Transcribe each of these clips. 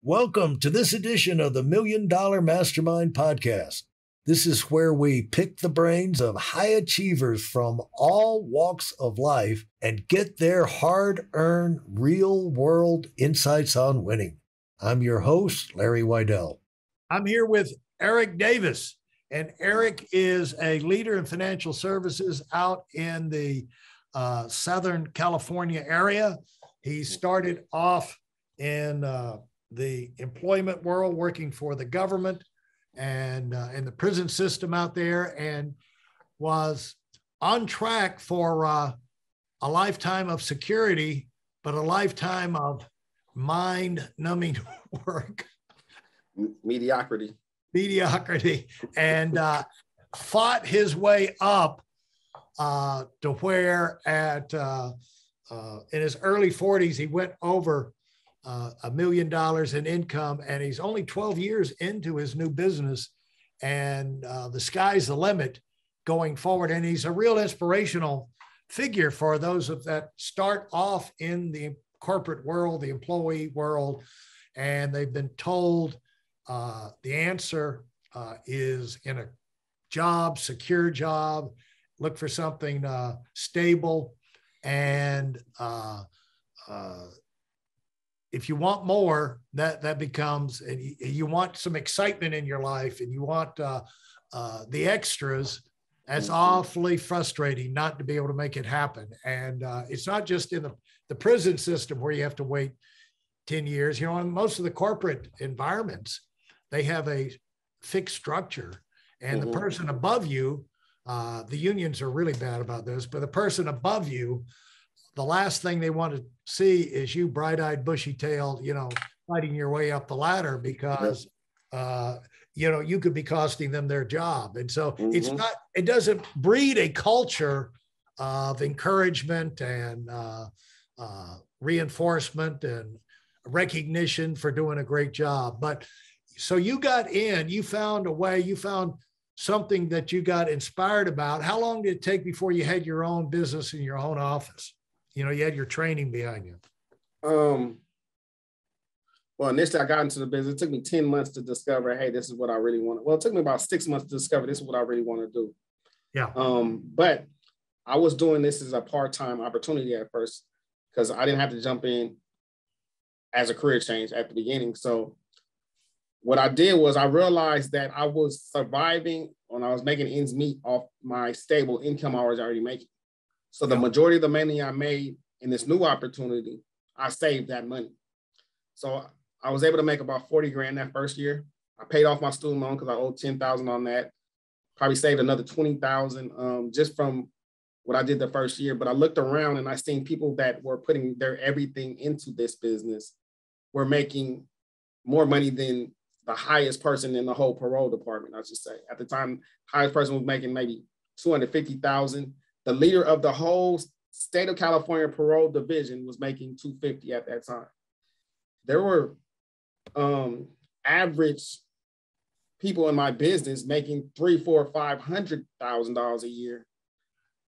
Welcome to this edition of the Million Dollar Mastermind Podcast. This is where we pick the brains of high achievers from all walks of life and get their hard-earned, real-world insights on winning. I'm your host, Larry Weidel. I'm here with Eric Davis, and Eric is a leader in financial services out in the Southern California area. He started off in the employment world, working for the government and in the prison system out there, and was on track for a lifetime of security, but a lifetime of mind-numbing work. Mediocrity, and fought his way up to where in his early 40s, he went over $1 million in income, and he's only 12 years into his new business, and the sky's the limit going forward. And he's a real inspirational figure for those that start off in the corporate world, the employee world, and they've been told the answer is in a job, secure job, look for something stable, and if you want more, that becomes, and you want some excitement in your life, and you want the extras. That's awfully frustrating not to be able to make it happen. And it's not just in the prison system where you have to wait 10 years. You know, in most of the corporate environments, they have a fixed structure, and the person above you, the unions are really bad about this, but the person above you, the last thing they want to see is you bright-eyed, bushy-tailed, fighting your way up the ladder, because, you could be costing them their job. And so it doesn't breed a culture of encouragement and reinforcement and recognition for doing a great job. But so you got in, you found a way, you found something that you got inspired about. How long did it take before you had your own business in your own office? You had your training behind you. Well, initially I got into the business. It took me 10 months to discover, hey, this is what I really want. Well, it took me about 6 months to discover this is what I really want to do. Yeah. But I was doing this as a part-time opportunity at first, because I didn't have to jump in as a career change at the beginning. So what I did was I realized that I was surviving when I was making ends meet off my stable income I was already making. So the majority of the money I made in this new opportunity, I saved that money. So I was able to make about 40 grand that first year. I paid off my student loan because I owed 10,000 on that. Probably saved another 20,000 just from what I did the first year. But I looked around and I seen people that were putting their everything into this business were making more money than the highest person in the whole parole department, I should say. At the time, highest person was making maybe 250,000. The leader of the whole state of California parole division was making 250 at that time. There were average people in my business making $300,000, $400,000, $500,000 a year.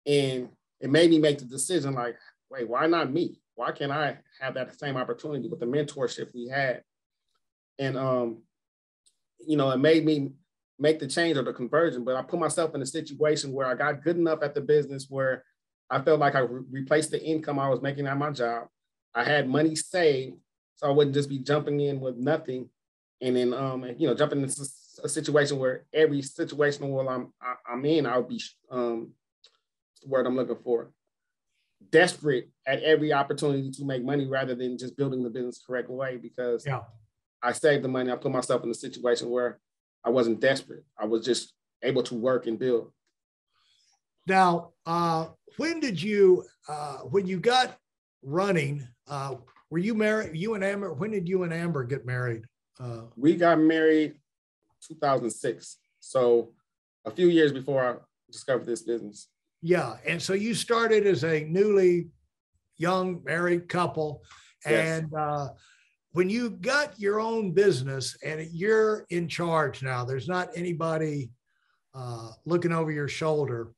And it made me make the decision like, wait, why not me? Why can't I have that same opportunity with the mentorship we had? And, it made me make the change or the conversion, but I put myself in a situation where I got good enough at the business where I felt like I replaced the income I was making at my job. I had money saved, so I wouldn't just be jumping in with nothing. And then, jumping into a situation where every situation where I'm in, I'll be, what's the word I'm looking for? Desperate at every opportunity to make money rather than just building the business the correct way, because I saved the money. I put myself in a situation where I wasn't desperate. I was just able to work and build. Now, when you got running, were you married, you and Amber? When did you and Amber get married? We got married 2006. So a few years before I discovered this business. Yeah. And so you started as a newly young married couple. Yes. And when you got your own business and you're in charge now, there's not anybody looking over your shoulder.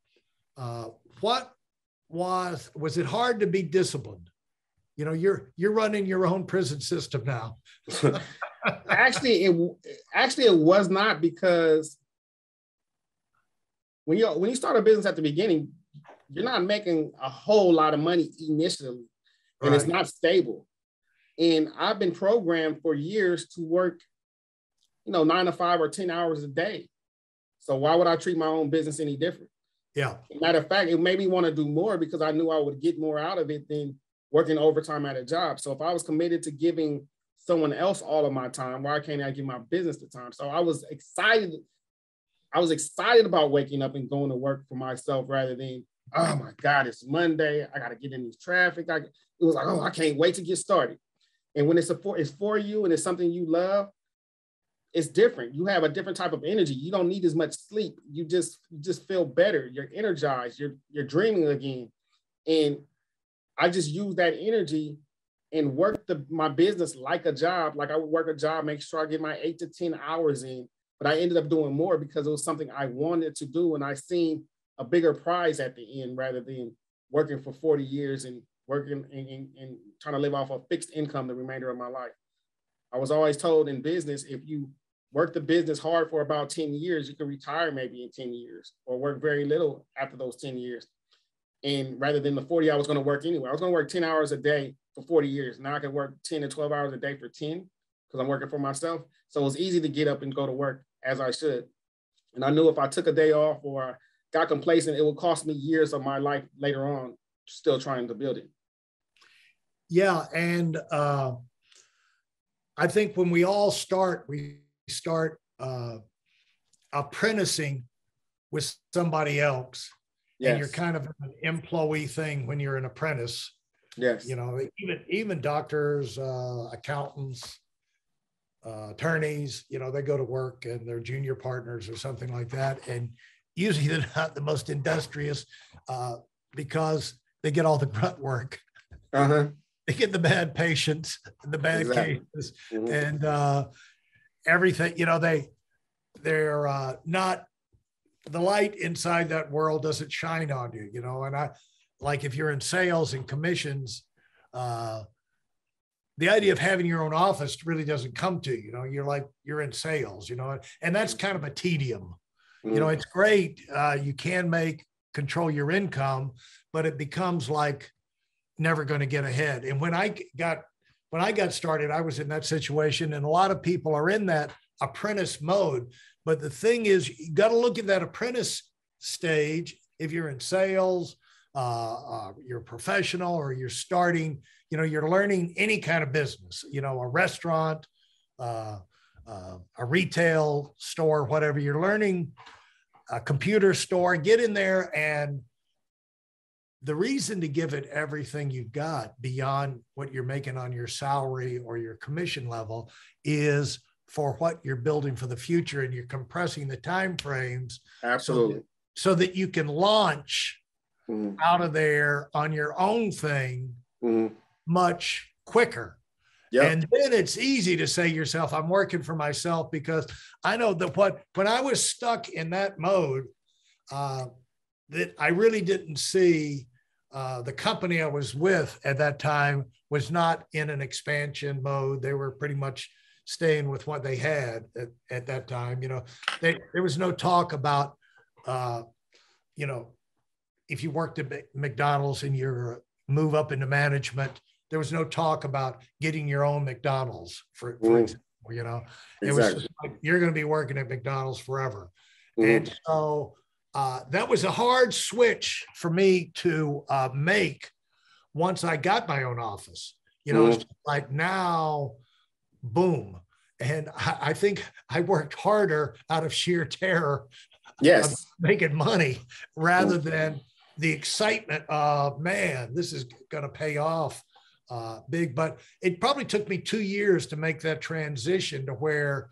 What was it hard to be disciplined? You know, you're running your own prison system now. it was not, because when you start a business at the beginning, you're not making a whole lot of money initially, and it's not stable. And I've been programmed for years to work, 9 to 5 or 10 hours a day. So why would I treat my own business any different? Yeah. Matter of fact, it made me want to do more, because I knew I would get more out of it than working overtime at a job. So if I was committed to giving someone else all of my time, why can't I give my business the time? So I was excited. About waking up and going to work for myself, rather than, oh my God, it's Monday, I got to get in this traffic. It was like, oh, I can't wait to get started. And when it's for you and it's something you love, it's different. You have a different type of energy. You don't need as much sleep. You just feel better. You're energized. You're dreaming again. And I just use that energy and work my business like a job. Like I would work a job, make sure I get my 8 to 10 hours in. But I ended up doing more because it was something I wanted to do. And I seen a bigger prize at the end, rather than working for 40 years and working and trying to live off a fixed income the remainder of my life. I was always told in business, if you work the business hard for about 10 years, you can retire maybe in 10 years, or work very little after those 10 years. And rather than the 40 I was going to work anyway, I was going to work 10 hours a day for 40 years. Now I can work 10 to 12 hours a day for 10, because I'm working for myself. So it was easy to get up and go to work as I should. And I knew if I took a day off or got complacent, it would cost me years of my life later on, still trying to build it. Yeah. And I think when we all start, we start apprenticing with somebody else. Yes. And you're kind of an employee thing when you're an apprentice. Yes. Even doctors, accountants, attorneys, they go to work and they're junior partners or something like that. And usually they're not the most industrious because they get all the grunt work. Uh-huh. They get the bad patients, the bad cases, and everything. They're not, the light inside that world doesn't shine on you. And I, like, if you're in sales and commissions, the idea of having your own office really doesn't come to you. You're in sales, and that's kind of a tedium. It's great. You can control your income, but it becomes like never going to get ahead. And when I got started, I was in that situation, and a lot of people are in that apprentice mode. But the thing is, you got to look at that apprentice stage. If you're in sales, you're professional, or you're starting, you're learning any kind of business, a restaurant, a retail store, whatever, you're learning, a computer store, get in there. And the reason to give it everything you've got beyond what you're making on your salary or your commission level is for what you're building for the future, and you're compressing the time frames. Absolutely. So that you can launch out of there on your own thing much quicker. Yep. And then it's easy to say to yourself, I'm working for myself, because I know that when I was stuck in that mode, that I really didn't see the company I was with at that time was not in an expansion mode. They were pretty much staying with what they had at that time. There was no talk about, if you worked at McDonald's and you move up into management, there was no talk about getting your own McDonald's, for example. It was just like, you're going to be working at McDonald's forever. And so that was a hard switch for me to make once I got my own office. It's like, now, boom. And I think I worked harder out of sheer terror of making money, rather than the excitement of, man, this is going to pay off big. But it probably took me 2 years to make that transition to where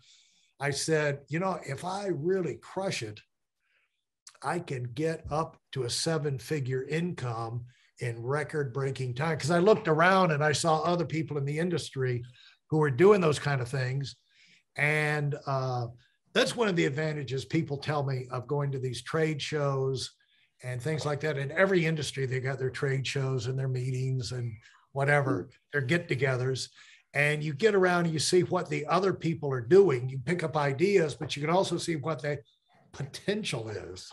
I said, if I really crush it, I can get up to a 7-figure income in record-breaking time. Because I looked around and I saw other people in the industry who were doing those kind of things. And that's one of the advantages people tell me of going to these trade shows and things like that. In every industry, they got their trade shows and their meetings and whatever, their get-togethers. and you get around and you see what the other people are doing. You pick up ideas, but you can also see what the potential is.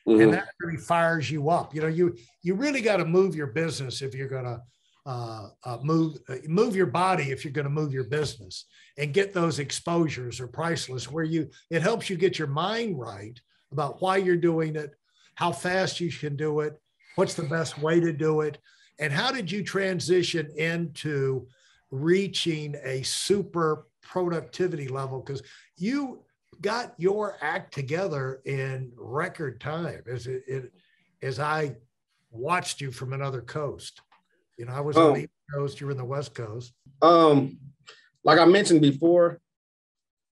Mm-hmm. And that really fires you up. You know, you really got to move your business if you're going to move your body if you're going to move your business, and get those exposures are priceless, where it helps you get your mind right about why you're doing it, how fast you can do it, what's the best way to do it, and how did you transition into reaching a super productivity level, because you got your act together in record time as I watched you from another coast. You know, I was on the East Coast, you were in the West Coast. Like I mentioned before,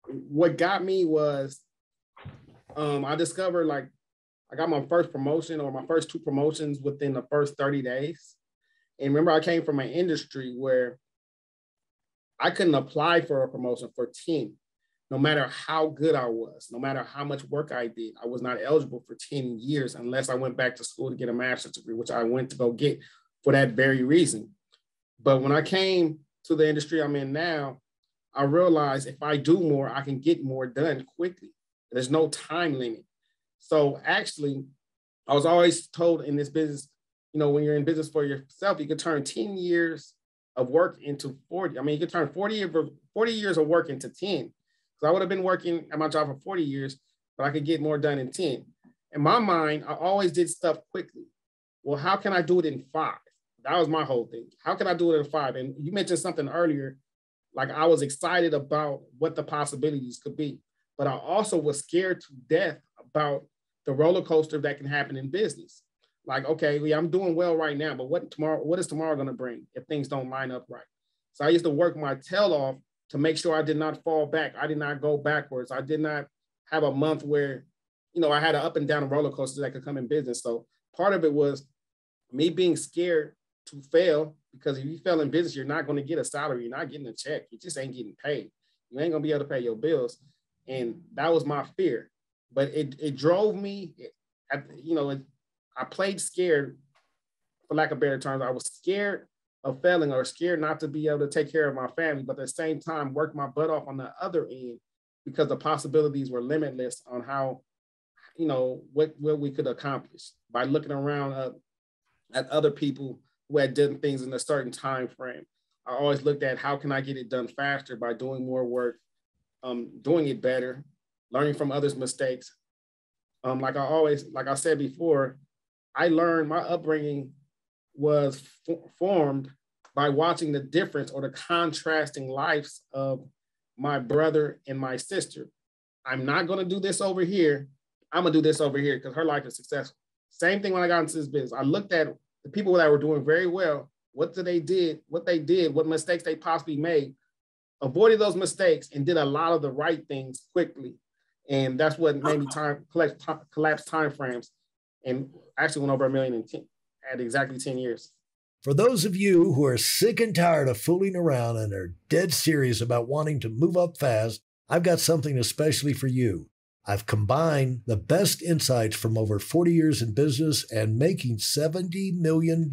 what got me was I discovered, like, I got my first promotion, or my first 2 promotions, within the first 30 days. And remember, I came from an industry where I couldn't apply for a promotion for 10. No matter how good I was, no matter how much work I did, I was not eligible for 10 years unless I went back to school to get a master's degree, which I went to go get for that very reason. But when I came to the industry I'm in now, I realized if I do more, I can get more done quickly. There's no time limit. So actually, I was always told in this business, you know, when you're in business for yourself, you could turn 10 years of work into 40. I mean, you could turn 40 years of work into 10. So I would have been working at my job for 40 years, but I could get more done in 10. In my mind, I always did stuff quickly. Well, how can I do it in 5? That was my whole thing. How can I do it in 5? And you mentioned something earlier, like I was excited about what the possibilities could be, but I also was scared to death about the roller coaster that can happen in business. Like, okay, yeah, I'm doing well right now, but what is tomorrow going to bring if things don't line up right? So I used to work my tail off to make sure I did not fall back. I did not go backwards. I did not have a month where, you know, I had an up and down roller coaster that could come in business. So part of it was me being scared to fail, because if you fail in business, you're not going to get a salary. You're not getting a check. You just ain't getting paid. You ain't going to be able to pay your bills. And that was my fear. But it drove me, I played scared, for lack of better terms. I was scared of failing, or scared not to be able to take care of my family, but at the same time worked my butt off on the other end, because the possibilities were limitless on how, you know, what we could accomplish by looking around at other people who had done things in a certain time frame. I always looked at how can I get it done faster by doing more work, doing it better, learning from others' mistakes. Like I said before, I learned, my upbringing was formed by watching the difference, or the contrasting lives of my brother and my sister. I'm not going to do this over here. I'm going to do this over here because her life is successful. Same thing when I got into this business. I looked at the people that were doing very well, what they did, what mistakes they possibly made, avoided those mistakes, and did a lot of the right things quickly. And that's what made me collapse time frames, and actually went over $1 million at exactly 10 years. For those of you who are sick and tired of fooling around and are dead serious about wanting to move up fast, I've got something especially for you. I've combined the best insights from over 40 years in business and making $70 million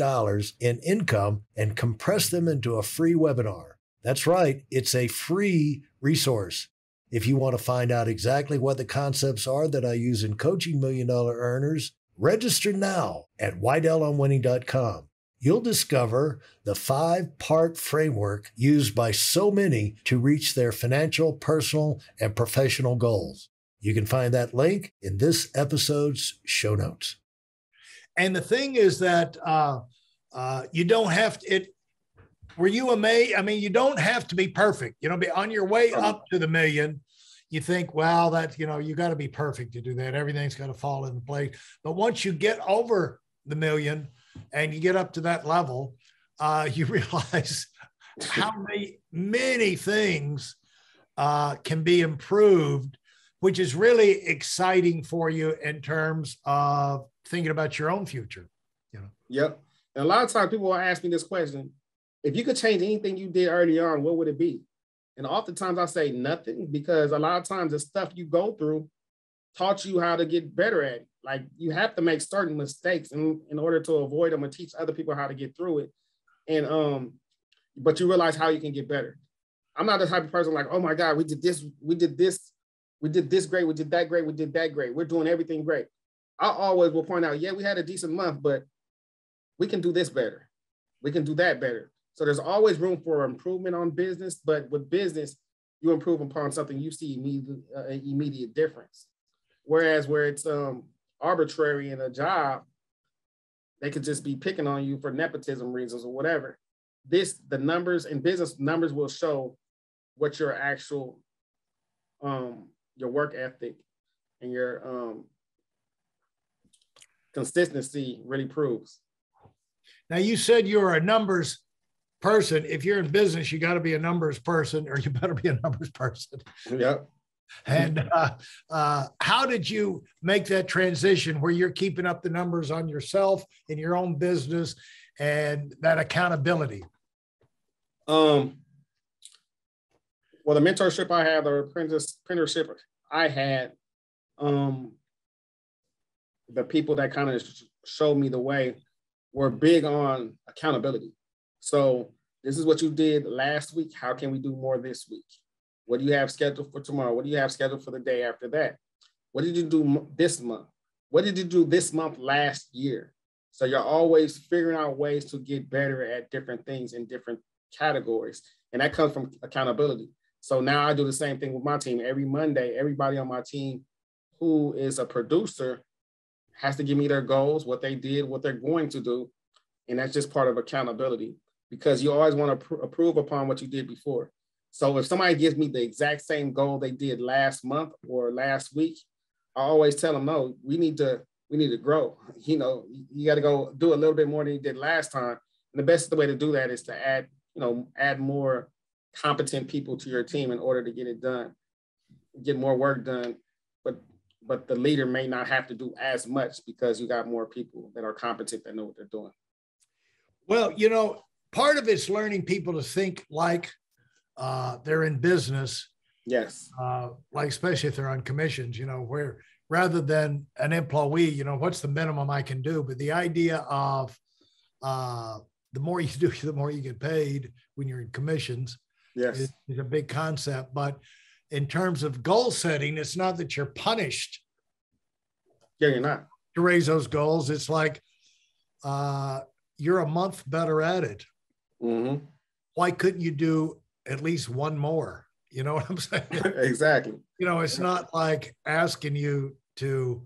in income, and compressed them into a free webinar. That's right, it's a free resource. If you want to find out exactly what the concepts are that I use in coaching $1 million earners, register now at WeidlOnWinning.com. You'll discover the 5-part framework used by so many to reach their financial, personal, and professional goals. You can find that link in this episode's show notes. And the thing is that you don't have to, were you amazed? I mean, you don't have to be perfect. You know, be on your way up to the million. You think, well, that, you know, you got to be perfect to do that. Everything's got to fall into place. But once you get over the million and you get up to that level, you realize how many things can be improved, which is really exciting for you in terms of thinking about your own future. You know. Yep. And a lot of times people will ask me this question: if you could change anything you did early on, what would it be? And oftentimes I say nothing, because a lot of times the stuff you go through taught you how to get better at it. Like, you have to make certain mistakes in order to avoid them and teach other people how to get through it. And but you realize how you can get better. I'm not the type of person like, oh my God, we did this, we did this, we did this great, we did that great, we did that great. We're doing everything great. I always will point out, yeah, we had a decent month, but we can do this better. We can do that better. So there's always room for improvement on business, but with business, you improve upon something you see immediate difference. Whereas where it's arbitrary in a job, they could just be picking on you for nepotism reasons or whatever. The numbers and business numbers will show what your actual, your work ethic and your consistency really proves. Now, you said you're a numbers person. If you're in business, you got to be a numbers person, or you better be a numbers person. Yep. And how did you make that transition where you're keeping up the numbers on yourself in your own business and that accountability? Well, the mentorship I had, or apprenticeship I had, the people that kind of showed me the way were big on accountability. So this is what you did last week. How can we do more this week? What do you have scheduled for tomorrow? What do you have scheduled for the day after that? What did you do this month? What did you do this month last year? So you're always figuring out ways to get better at different things in different categories. And that comes from accountability. So now I do the same thing with my team. Every Monday, everybody on my team who is a producer has to give me their goals, what they did, what they're going to do. And that's just part of accountability, because you always want to improve upon what you did before. So if somebody gives me the exact same goal they did last month or last week, I always tell them, no, we need to grow. You know, you got to go do a little bit more than you did last time. And the best way to do that is to add more competent people to your team in order to get it done, get more work done. But the leader may not have to do as much because you got more people that are competent that know what they're doing. Well, you know, part of it's learning people to think like they're in business. Yes. Like, especially if they're on commissions, you know, where rather than an employee, you know, what's the minimum I can do? But the idea of the more you do, the more you get paid when you're in commissions. Yes. Is a big concept. But in terms of goal setting, it's not that you're punished. Yeah, you're not. To raise those goals. It's like you're a month better at it. Mm-hmm. Why couldn't you do at least one more? You know what I'm saying? Exactly. You know, it's not like asking you to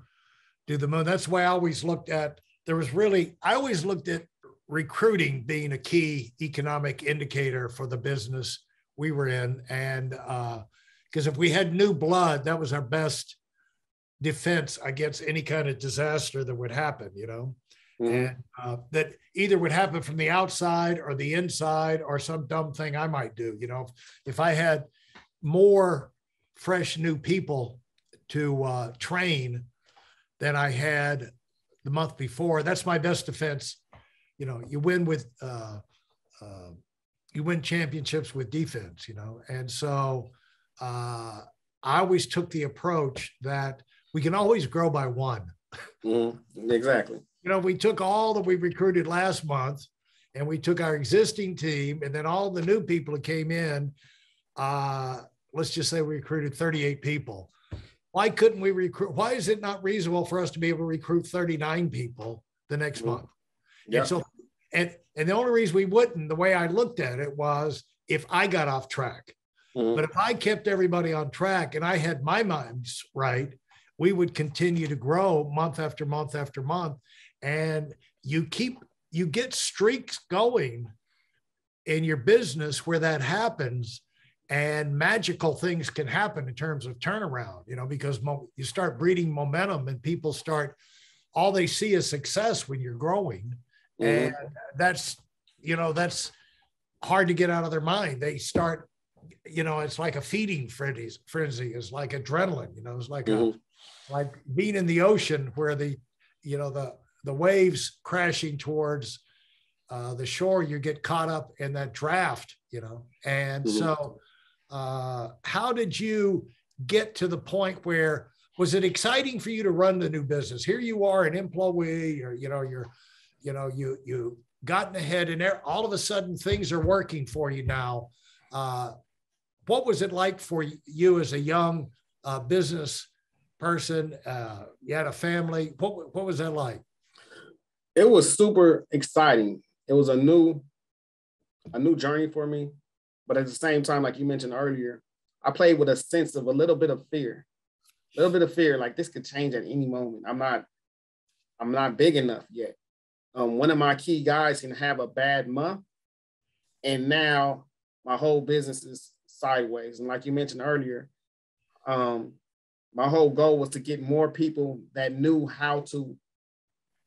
do the moon. That's why I always looked at, I always looked at recruiting being a key economic indicator for the business we were in. And because if we had new blood, that was our best defense against any kind of disaster that would happen, you know? Mm-hmm. And that either would happen from the outside or the inside or some dumb thing I might do. You know, if I had more fresh new people to train than I had the month before, that's my best defense. You know, you win championships with defense, you know? And so I always took the approach that we can always grow by one. Mm-hmm. Exactly. You know, we took all that we recruited last month and we took our existing team and then all the new people that came in, let's just say we recruited 38 people. Why couldn't we recruit? Why is it not reasonable for us to be able to recruit 39 people the next mm-hmm. month? Yeah. And so, and the only reason we wouldn't, the way I looked at it was if I got off track. Mm-hmm. But if I kept everybody on track and I had my minds right, we would continue to grow month after month after month. And you get streaks going in your business where that happens, and magical things can happen in terms of turnaround, you know, because you start breeding momentum and people all they see is success when you're growing. Mm-hmm. And that's hard to get out of their mind. They start, you know, it's like a feeding frenzy. It's like adrenaline, you know, it's like mm-hmm. like being in the ocean where the waves crashing towards the shore, you get caught up in that draft, you know? And mm-hmm. so how did you get to the point where, was it exciting for you to run the new business? Here you are, an employee, or, you gotten ahead and all of a sudden things are working for you now. what was it like for you as a young business person? You had a family. What was that like? It was super exciting. It was a new journey for me. But at the same time, like you mentioned earlier, I played with a sense of a little bit of fear, like this could change at any moment. I'm not big enough yet. One of my key guys can have a bad month, and now my whole business is sideways. And like you mentioned earlier, my whole goal was to get more people that knew how to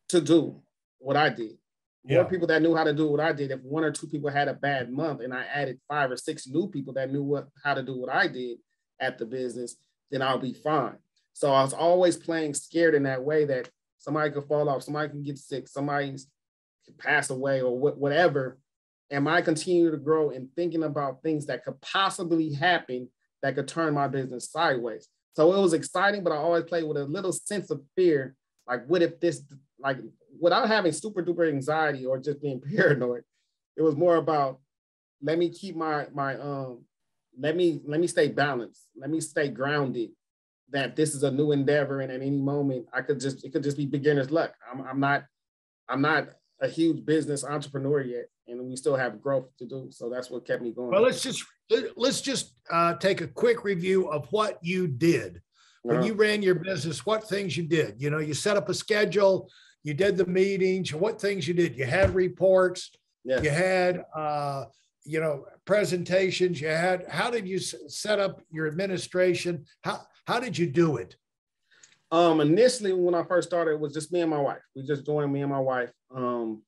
do what I did. More people that knew how to do what I did. If one or two people had a bad month and I added 5 or 6 new people that knew how to do what I did at the business, then I'll be fine. So I was always playing scared in that way that somebody could fall off, somebody can get sick, somebody could pass away or whatever. And I continue to grow and thinking about things that could possibly happen that could turn my business sideways. So it was exciting, but I always played with a little sense of fear. Like, what if this, like, without having super duper anxiety or just being paranoid, it was more about, let me keep let me stay balanced. Let me stay grounded that this is a new endeavor. And at any moment it could just be beginner's luck. I'm not a huge business entrepreneur yet, and we still have growth to do. So that's what kept me going. Well, let's just take a quick review of what you did when you ran your business. What things you did? You know, you set up a schedule, you did the meetings. What things you did? You had reports. Yes. You had presentations. You had. How did you set up your administration? How did you do it? Initially, when I first started, it was just me and my wife. We just joined me and my wife. And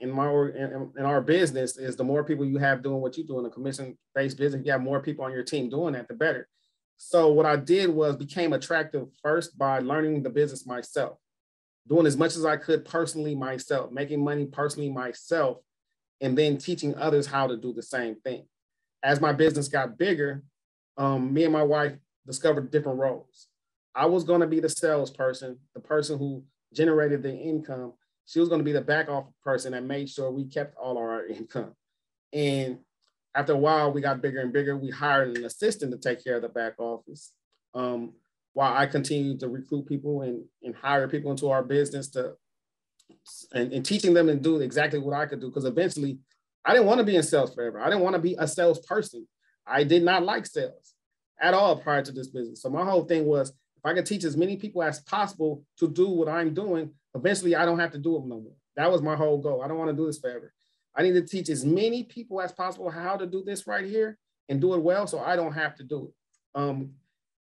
in our business is the more people you have doing what you do in a commission-based business, you have more people on your team doing that, the better. So what I did was became attractive first by learning the business myself, doing as much as I could personally myself, making money personally myself, and then teaching others how to do the same thing. As my business got bigger, me and my wife discovered different roles. I was going to be the salesperson, the person who generated the income. She was going to be the back office person that made sure we kept all our income. And after a while, we got bigger and bigger. We hired an assistant to take care of the back office, while I continued to recruit people and hire people into our business and teaching them to do exactly what I could do. Because eventually, I didn't want to be in sales forever. I didn't want to be a salesperson. I did not like sales at all prior to this business. So my whole thing was, if I could teach as many people as possible to do what I'm doing, eventually I don't have to do it no more. That was my whole goal. I don't want to do this forever. I need to teach as many people as possible how to do this right here and do it well so I don't have to do it.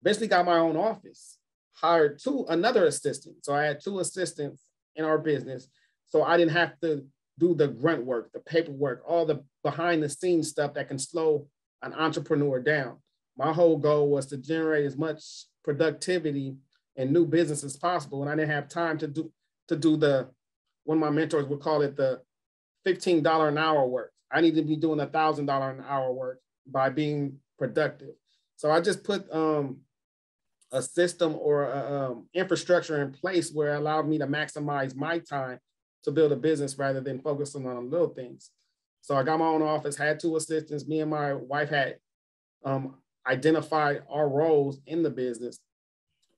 Eventually got my own office, hired another assistant. So I had 2 assistants in our business. So I didn't have to do the grunt work, the paperwork, all the behind the scenes stuff that can slow an entrepreneur down. My whole goal was to generate as much productivity and new business as possible. And I didn't have time to do one of my mentors would call it the $15 an hour work. I need to be doing $1,000 an hour work by being productive. So I just put a system or a, infrastructure in place where it allowed me to maximize my time to build a business rather than focusing on little things. So I got my own office, had 2 assistants. Me and my wife had identified our roles in the business,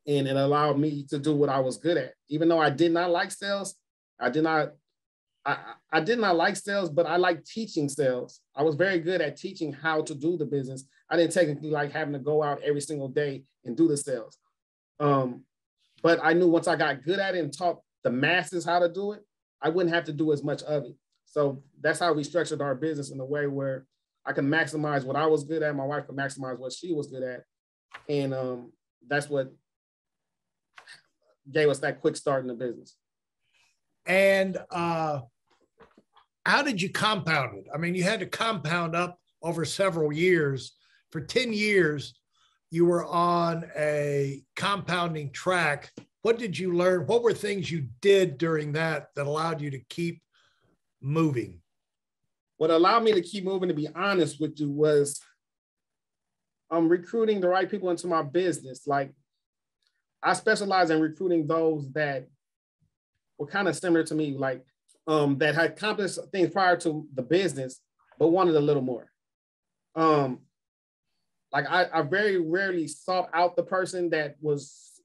and it allowed me to do what I was good at. Even though I did not like sales, I did not like sales, but I liked teaching sales. I was very good at teaching how to do the business. I didn't technically like having to go out every single day and do the sales. But I knew once I got good at it and taught the masses how to do it, I wouldn't have to do as much of it. So that's how we structured our business in a way where I can maximize what I was good at. My wife could maximize what she was good at. And that's what gave us that quick start in the business. And how did you compound it? I mean, you had to compound up over several years. For 10 years, you were on a compounding track. What did you learn? What were things you did during that allowed you to keep moving? What allowed me to keep moving, to be honest with you, was recruiting the right people into my business. Like, I specialize in recruiting those that were kind of similar to me, like that had accomplished things prior to the business, but wanted a little more. Like I very rarely sought out the person that was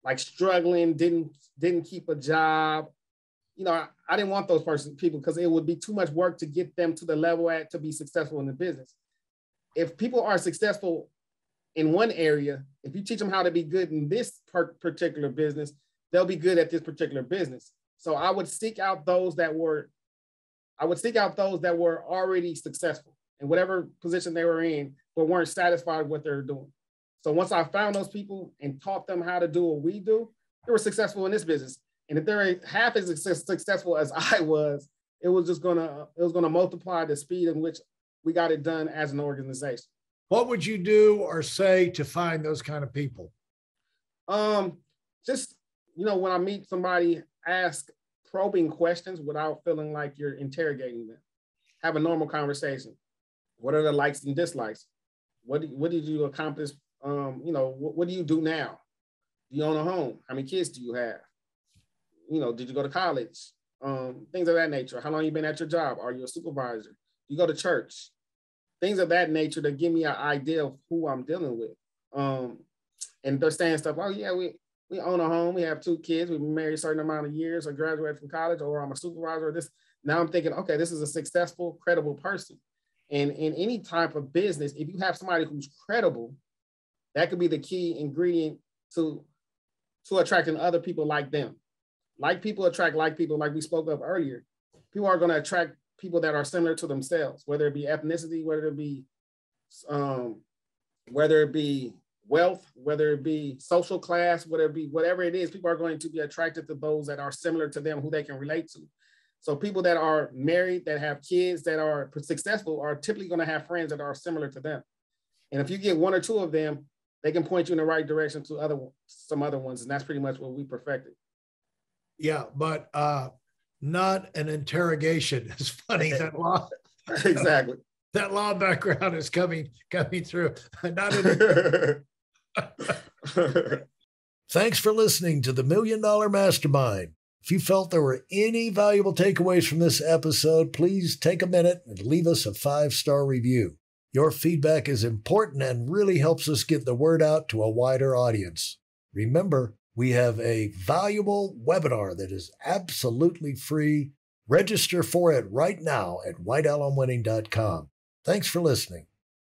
like struggling, didn't keep a job. You know, I didn't want those people because it would be too much work to get them to the level to be successful in the business. If people are successful in one area, if you teach them how to be good in this particular business, they'll be good at this particular business. So I would seek out those that were already successful in whatever position they were in, but weren't satisfied with what they were doing. So once I found those people and taught them how to do what we do, they were successful in this business. And if they're half as successful as I was, it was gonna multiply the speed in which we got it done as an organization. What would you do or say to find those kind of people? Just, when I meet somebody, ask probing questions without feeling like you're interrogating them. Have a normal conversation. What are the likes and dislikes? What did you accomplish? What do you do now? Do you own a home? How many kids do you have? Did you go to college? Things of that nature. How long you been at your job? Are you a supervisor? You go to church? Things of that nature to give me an idea of who I'm dealing with. And they're saying stuff, oh yeah, we own a home, we have 2 kids, we've been married a certain amount of years, or graduated from college, or I'm a supervisor, or this. Now I'm thinking, okay, this is a successful, credible person. And in any type of business, if you have somebody who's credible, that could be the key ingredient to attracting other people like them. Like people attract like people, like we spoke of earlier. People are going to attract people that are similar to themselves, whether it be ethnicity, whether it be wealth, whether it be social class, whatever it is, people are going to be attracted to those that are similar to them, who they can relate to. So people that are married, that have kids, that are successful, are typically going to have friends that are similar to them. And if you get 1 or 2 of them, they can point you in the right direction to some other ones. And that's pretty much what we perfected. Yeah, but not an interrogation. It's funny that law. Exactly. That law background is coming through. Thanks for listening to the $1 Million Mastermind. If you felt there were any valuable takeaways from this episode, please take a minute and leave us a 5-star review. Your feedback is important and really helps us get the word out to a wider audience. Remember, we have a valuable webinar that is absolutely free. Register for it right now at whiteoutonwinning.com. Thanks for listening.